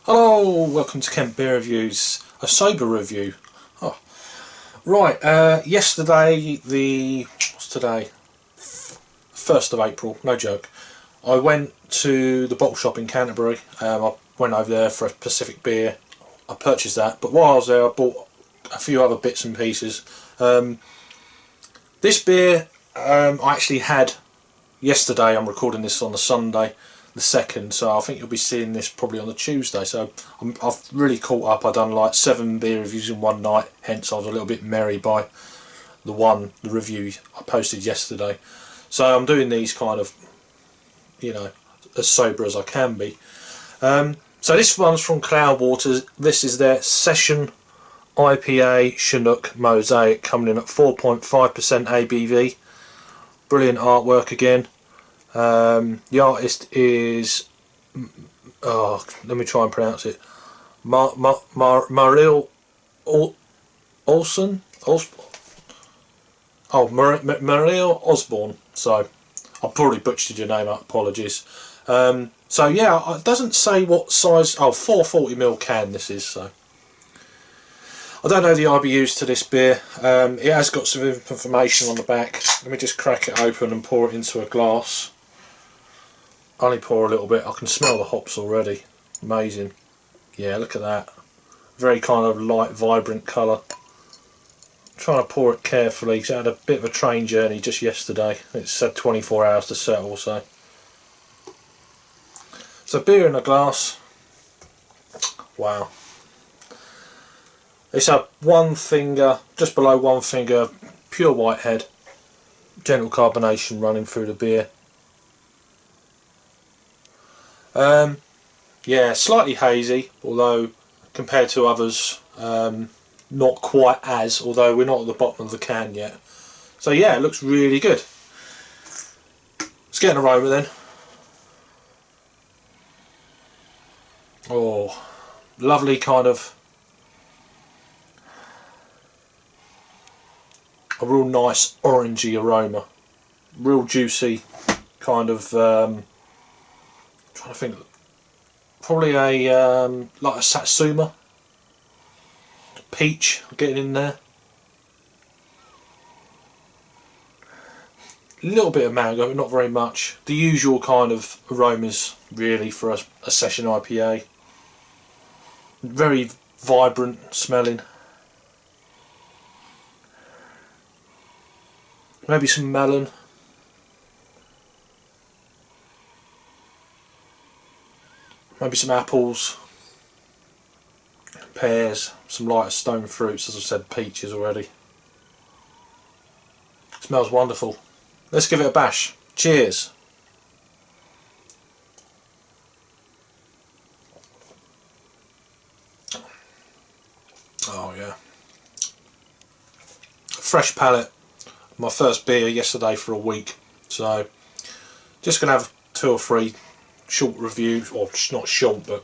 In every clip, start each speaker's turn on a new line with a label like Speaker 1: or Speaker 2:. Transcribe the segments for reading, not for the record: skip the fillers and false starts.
Speaker 1: Hello, welcome to Kent Beer Reviews, a sober review. Oh, right, yesterday, what's today? 1st of April, no joke. I went to the BottleShop in Canterbury. I went over there for a Pacific beer. I purchased that, but while I was there I bought a few other bits and pieces. This beer I actually had yesterday. I'm recording this on the Sunday the 2nd, so I think you'll be seeing this probably on the Tuesday. So I've really caught up. I've done like 7 beer reviews in one night, hence I was a little bit merry by the review I posted yesterday. So I'm doing these kind of, as sober as I can be. So this one's from Cloudwater. This is their Session IPA Chinook Mosaic, coming in at 4.5% ABV. Brilliant artwork again. The artist is, let me try and pronounce it, Mariel Olsen? Mariel Osborne. So I probably butchered your name up, apologies. So yeah, it doesn't say what size. 440ml can this is. So I don't know the IBUs to this beer. It has got some information on the back. Let me just crack it open and pour it into a glass. Only pour a little bit. I can smell the hops already. Amazing. Yeah, look at that. Very kind of light, vibrant colour. Trying to pour it carefully because I had a bit of a train journey just yesterday. It's had 24 hours to settle, so beer in a glass. Wow. It's a 1 finger, just below 1 finger, pure white head. Gentle carbonation running through the beer. Yeah, slightly hazy, although compared to others, not quite as, although we're not at the bottom of the can yet. So yeah, it looks really good. Let's get an aroma then. Oh, lovely kind of, a real nice orangey aroma. Real juicy kind of, trying to think, probably a like a satsuma, peach getting in there, a little bit of mango but not very much. The usual kind of aromas really for a session IPA. Very vibrant smelling. Maybe some melon. Maybe some apples, pears, some lighter stone fruits, as I said, peaches already. Smells wonderful. Let's give it a bash. Cheers. Oh yeah. Fresh palate. My first beer yesterday for a week. So just going to have 2 or 3 short reviews, or not short but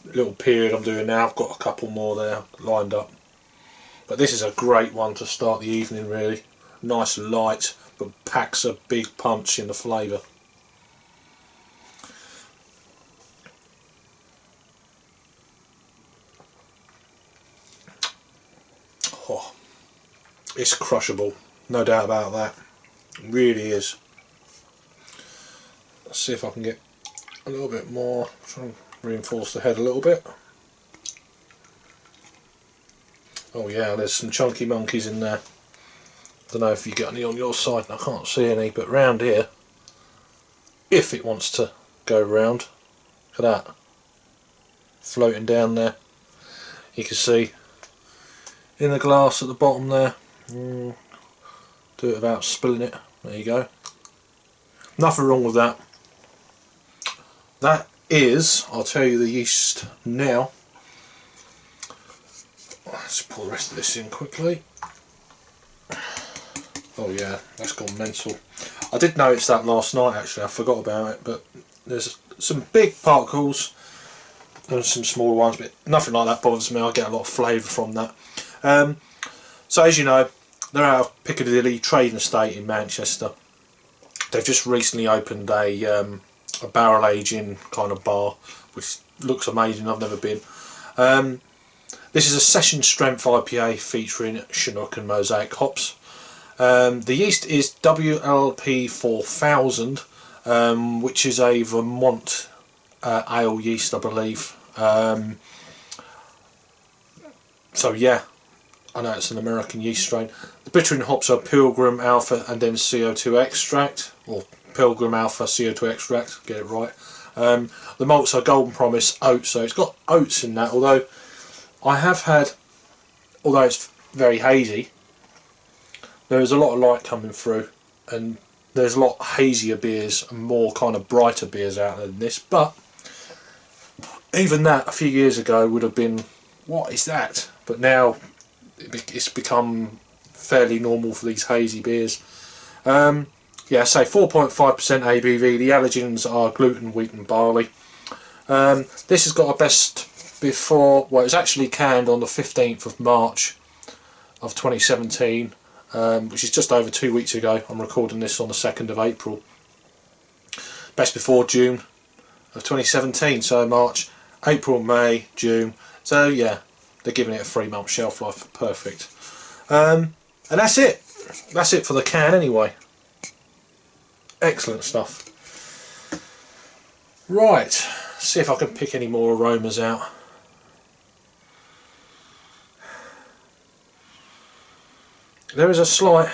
Speaker 1: a little period I'm doing now. I've got a couple more there lined up, but this is a great one to start the evening really. Nice light but packs a big punch in the flavour. Oh, it's crushable, no doubt about that. It really is. Let's see if I can get a little bit more, try and reinforce the head a little bit. Oh yeah, there's some chunky monkeys in there. Don't know if you get any on your side, I can't see any, but round here, if it wants to go round, look at that, floating down there. You can see in the glass at the bottom there. Do it without spilling it. There you go. Nothing wrong with that. That is, I'll tell you the yeast now. Let's pour the rest of this in quickly. Oh yeah, that's gone mental. I did notice that last night actually, I forgot about it, but there's some big particles and some small ones, but nothing like that bothers me. I get a lot of flavour from that. So as you know, they're out of Piccadilly Trading Estate in Manchester. They've just recently opened a barrel aging kind of bar which looks amazing. I've never been. This is a session strength IPA featuring Chinook and Mosaic hops. The yeast is WLP 4000, which is a Vermont ale yeast, I believe. So yeah, I know it's an American yeast strain. The bittering hops are Pilgrim Alpha and then CO2 extract, or Pilgrim Alpha CO2 extract, get it right. The malts are Golden Promise oats, so it's got oats in that, although I have had, although it's very hazy, there is a lot of light coming through, and there's a lot hazier beers and more kind of brighter beers out there than this, but even that a few years ago would have been, what is that? But now it's become fairly normal for these hazy beers. Yeah, say 4.5% ABV. The allergens are gluten, wheat and barley. This has got a best before, well, it was actually canned on the 15th of March of 2017, which is just over 2 weeks ago. I'm recording this on the 2nd of April. Best before June of 2017, so March, April, May, June. So yeah, they're giving it a 3-month shelf life. Perfect. And that's it. That's it for the can anyway. Excellent stuff. Right, see if I can pick any more aromas out. There is a slight,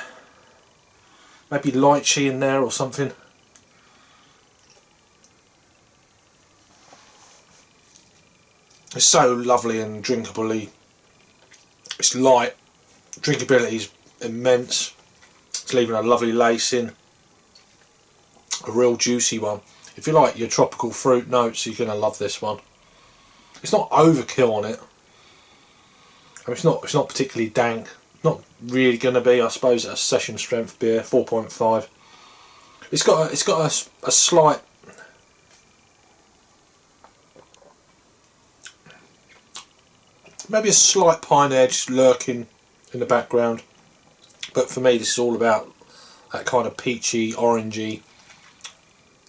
Speaker 1: maybe lychee in there or something. It's so lovely and drinkably. It's light. Drinkability is immense. It's leaving a lovely lace in. A real juicy one. If you like your tropical fruit notes, you're going to love this one. It's not overkill on it. I mean, it's not particularly dank. Not really going to be, I suppose, a session strength beer. 4.5. It's got a slight, maybe a slight pine edge lurking in the background. But for me, this is all about that kind of peachy, orangey,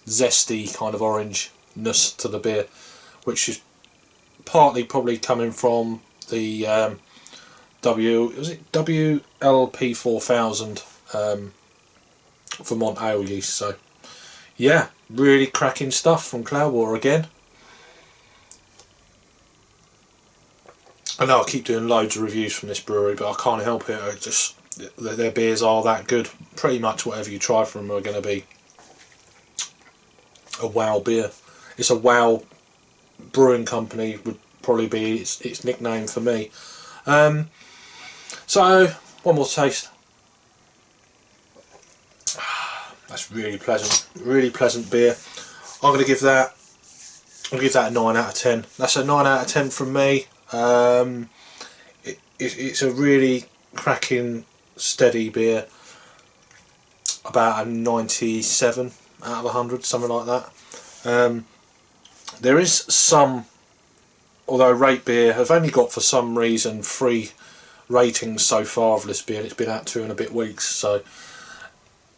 Speaker 1: zesty kind of orangeness to the beer, which is partly probably coming from the WLP 4000 Vermont ale yeast. So yeah, really cracking stuff from Cloudwater again. I know I keep doing loads of reviews from this brewery, but I can't help it. Their beers are that good. Pretty much whatever you try from them are going to be a wow beer. It's a wow brewing company would probably be its nickname for me. So one more taste. That's really pleasant beer. I'm going to give that a 9 out of 10. That's a 9 out of 10 from me. It's a really cracking, steady beer. About a 97 out of 100, something like that. There is some, although Rate Beer have only got for some reason 3 ratings so far of this beer, and it's been out 2 and a bit weeks, so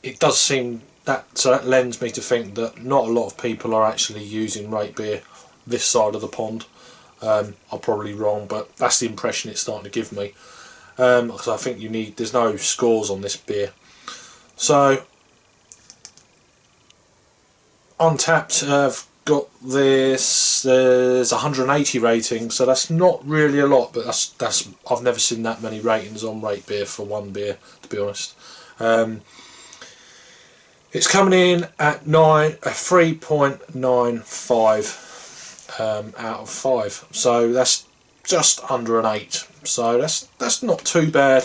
Speaker 1: it does seem that lends me to think that not a lot of people are actually using Rate Beer this side of the pond. I'm probably wrong, but that's the impression it's starting to give me, because I think there's no scores on this beer. So Untapped have got this, there's 180 ratings, so that's not really a lot, but that's I've never seen that many ratings on Rate Beer for one beer, to be honest. It's coming in at 3.95 out of 5, so that's just under an 8, so that's not too bad.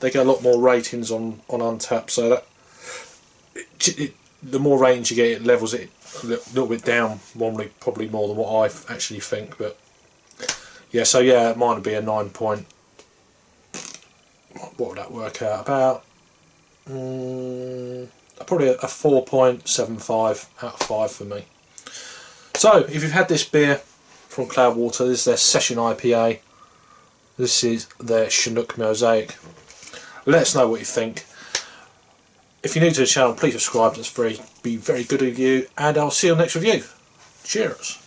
Speaker 1: They get a lot more ratings on Untapped, so that the more ratings you get, it levels it a little bit down, probably more than what I actually think. But yeah, so yeah, mine would be a 9 point. What would that work out? About probably a 4.75 out of 5 for me. So if you've had this beer from Cloudwater, this is their Session IPA. This is their Chinook Mosaic. Let us know what you think. If you're new to the channel, please subscribe. That's be very good of you, and I'll see you on the next review. Cheers.